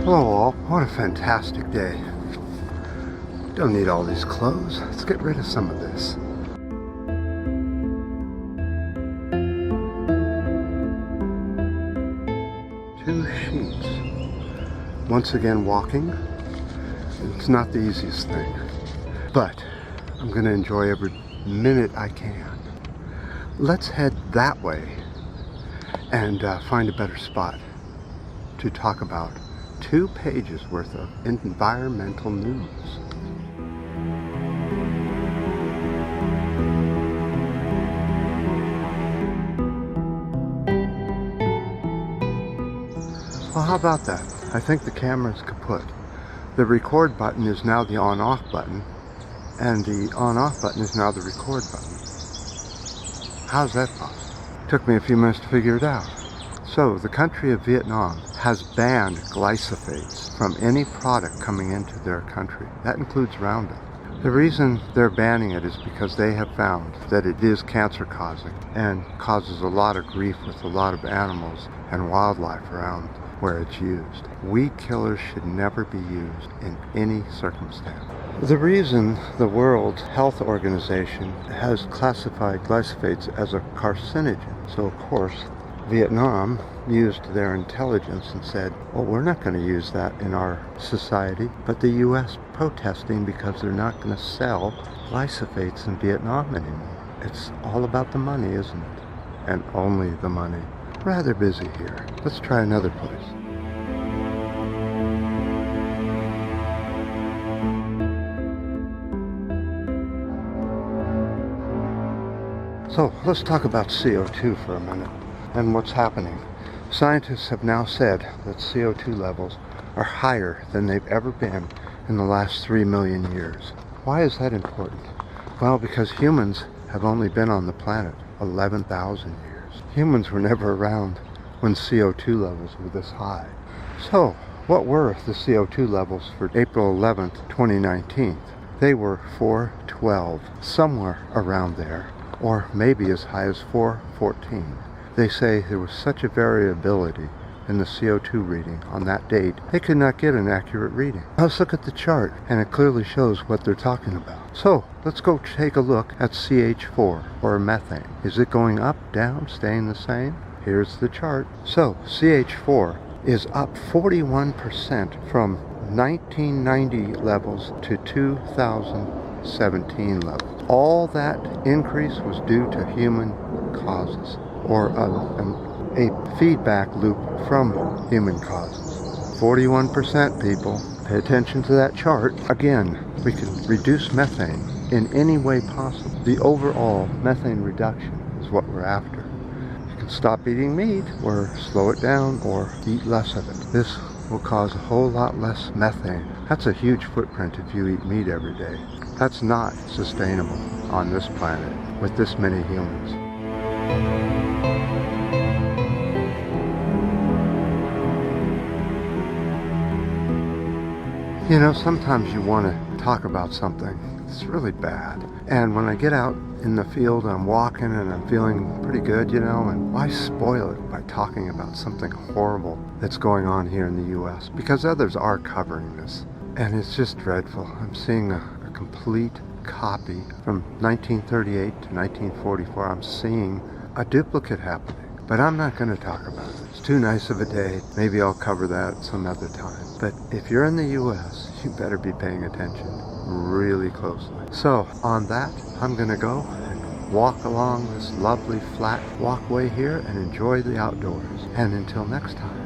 Hello all, what a fantastic day. Don't need all these clothes. Let's get rid of some of this. Two sheets. Once again walking. It's not the easiest thing, but I'm going to enjoy every minute I can. Let's head that way and find a better spot to talk about 2 pages worth of environmental news. Well, how about that? I think the camera's kaput. The record button is now the on-off button, and the on-off button is now the record button. How's that possible? Took me a few minutes to figure it out. So, the country of Vietnam has banned glyphosates from any product coming into their country. That includes Roundup. The reason they're banning it is because they have found that it is cancer-causing and causes a lot of grief with a lot of animals and wildlife around where it's used. Weed killers should never be used in any circumstance. The reason the World Health Organization has classified glyphosates as a carcinogen, so of course Vietnam used their intelligence and said, well, we're not going to use that in our society, but the U.S. protesting because they're not going to sell glyphosates in Vietnam anymore. It's all about the money, isn't it? And only the money. Rather busy here. Let's try another place. So let's talk about CO2 for a minute and what's happening. Scientists have now said that CO2 levels are higher than they've ever been in the last 3 million years. Why is that important? Well, because humans have only been on the planet 11,000 years. Humans were never around when CO2 levels were this high. So, what were the CO2 levels for April 11th, 2019? They were 412, somewhere around there, or maybe as high as 414. They say there was such a variability in the CO2 reading on that date, they could not get an accurate reading. Let's look at the chart, and it clearly shows what they're talking about. So, let's go take a look at Ch4, or methane. Is it going up, down, staying the same? Here's the chart. So, Ch4 is up 41% from 1990 levels to 2017 levels. All that increase was due to human causes, or a feedback loop from human causes. 41%, people. Pay attention to that chart. Again, we can reduce methane in any way possible. The overall methane reduction is what we're after. You can stop eating meat, or slow it down, or eat less of it. This will cause a whole lot less methane. That's a huge footprint if you eat meat every day. That's not sustainable on this planet with this many humans. You know, sometimes you want to talk about something that's really bad. And when I get out in the field, I'm walking and I'm feeling pretty good, you know, and why spoil it by talking about something horrible that's going on here in the U.S.? Because others are covering this. And it's just dreadful. I'm seeing a complete copy from 1938 to 1944. I'm seeing a duplicate happening. But I'm not going to talk about it. It's too nice of a day. Maybe I'll cover that some other time. But if you're in the U.S., you better be paying attention really closely. So, on that, I'm going to go and walk along this lovely flat walkway here and enjoy the outdoors. And until next time.